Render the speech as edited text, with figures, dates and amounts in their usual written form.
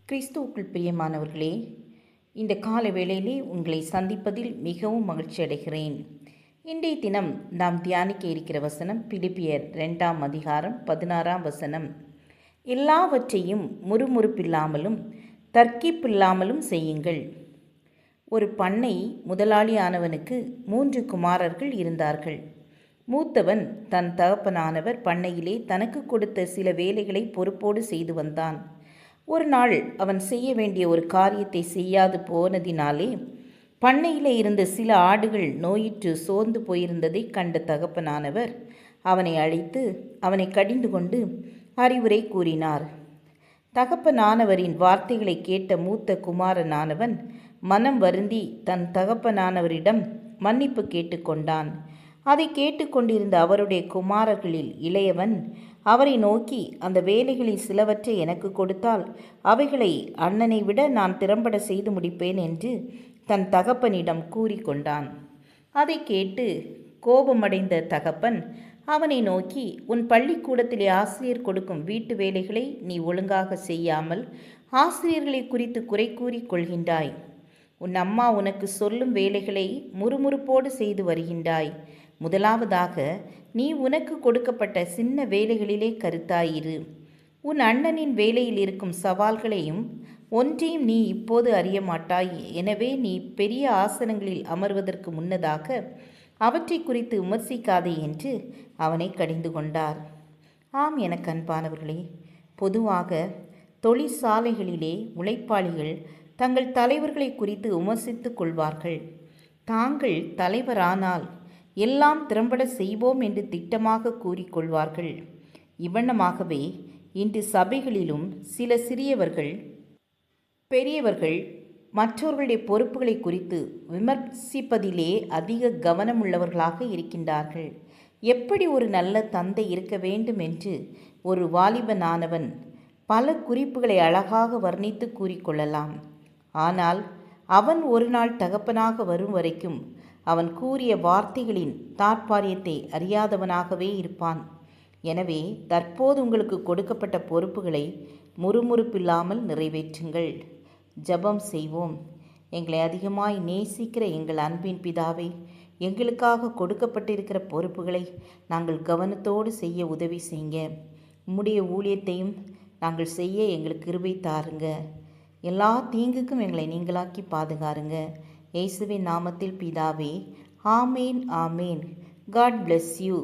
கிறிஸ்துவுக்குள் பிரியமானவர்களே, இந்த கால வேளையிலே உங்களை சந்திப்பதில் மிகவும் மகிழ்ச்சி அடைகிறேன். இன்றைய தினம் நாம் தியானிக்க இருக்கிற வசனம் பிலிப்பியர் 2ஆம் அதிகாரம் 16ஆம் வசனம். எல்லாவற்றையும் முறுமுறுப்பில்லாமலும் தர்க்கிப்பில்லாமலும் செய்யுங்கள். ஒரு பண்ணை முதலாளியானவனுக்கு 3 குமாரர்கள் இருந்தார்கள். மூத்தவன் தன் தகப்பனானவர் பண்ணையிலே தனக்கு கொடுத்த சில வேலைகளை பொறுப்போடு செய்து வந்தான். ஒரு நாள் அவன் செய்ய வேண்டிய ஒரு காரியத்தை செய்யாது போனதினாலே பண்ணையில் இருந்த சில ஆடுகள் நோயிற்று சோர்ந்து போயிருந்ததை கண்ட தகப்பனானவர் அவனை அழைத்து அவனை கடிந்து கொண்டு அறிவுரை கூறினார். தகப்பனானவரின் வார்த்தைகளை கேட்ட மூத்த குமாரனானவன் மனம் வருந்தி தன் தகப்பனானவரிடம் மன்னிப்பு கேட்டுக்கொண்டான். அதை கேட்டுக்கொண்டிருந்த அவருடைய குமாரர்களில் இளையவன் அவரை நோக்கி, அந்த வேலைகளில் சிலவற்றை எனக்கு கொடுத்தால் அவைகளை அண்ணனை விட நான் திறம்பட செய்து முடிப்பேன் என்று தன் தகப்பனிடம் கூறிக்கொண்டான். அதை கேட்டு கோபமடைந்த தகப்பன் அவனை நோக்கி, உன் பள்ளிக்கூடத்திலே ஆசிரியர் கொடுக்கும் வீட்டு வேலைகளை நீ ஒழுங்காக செய்யாமல் ஆசிரியர்களை குறித்து குறை கூறி கொள்கின்றாய். உன் அம்மா உனக்கு சொல்லும் வேலைகளை முறுமுறுப்போடு செய்து வருகின்றாய். முதலாவதாக நீ உனக்கு கொடுக்கப்பட்ட சின்ன வேலைகளிலே கருத்தாயிரு. உன் அண்ணனின் வேலையில் இருக்கும் சவால்களையும் ஒன்றையும் நீ இப்போது அறிய மாட்டாய். எனவே நீ பெரிய ஆசனங்களில் அமர்வதற்கு முன்னதாக அவற்றை குறித்து விமர்சிக்காதே என்று அவனை கடிந்து கொண்டார். ஆம், எனக்கு அன்பானவர்களே, பொதுவாக தொழிற்சாலைகளிலே உழைப்பாளிகள் தங்கள் தலைவர்களை குறித்து விமர்சித்து கொள்வார்கள். தாங்கள் தலைவரானால் எல்லாம் திறம்பட செய்வோம் என்று திட்டமாக கூறிக்கொள்வார்கள். இவ்வண்ணமாகவே இன்று சபைகளிலும் சில சிறியவர்கள் பெரியவர்கள் மற்றவர்களுடைய பொறுப்புகளை குறித்து விமர்சிப்பதிலே அதிக கவனமுள்ளவர்களாக இருக்கின்றார்கள். எப்படி ஒரு நல்ல தந்தை இருக்க வேண்டும் என்று ஒரு வாலிபனானவன் பல குறிப்புகளை அழகாக வர்ணித்து கூறிக்கொள்ளலாம். ஆனால் அவன் ஒரு நாள் தகப்பனாக வரும் வரைக்கும் அவன் கூறிய வார்த்தைகளின் தாற்பயத்தை அறியாதவனாகவே இருப்பான். எனவே தற்போது உங்களுக்கு கொடுக்கப்பட்ட பொறுப்புகளை முறுமுறுப்பில்லாமல் நிறைவேற்றுங்கள். ஜெபம் செய்வோம். எங்களை அதிகமாய் நேசிக்கிற எங்கள் அன்பின் பிதாவே, எங்களுக்காக கொடுக்கப்பட்டிருக்கிற பொறுப்புகளை நாங்கள் கவனத்தோடு செய்ய உதவி செய்யுங்க. உம்முடைய ஊழியத்தையும் நாங்கள் செய்ய எங்களுக்கு கிருபை தாருங்க. எல்லா தீங்குக்கும் எங்களை நீங்களாக்கி பாதுகாருங்க. இயேசுவின் நாமத்தில் பிதாவே, ஆமேன் ஆமேன். God bless you.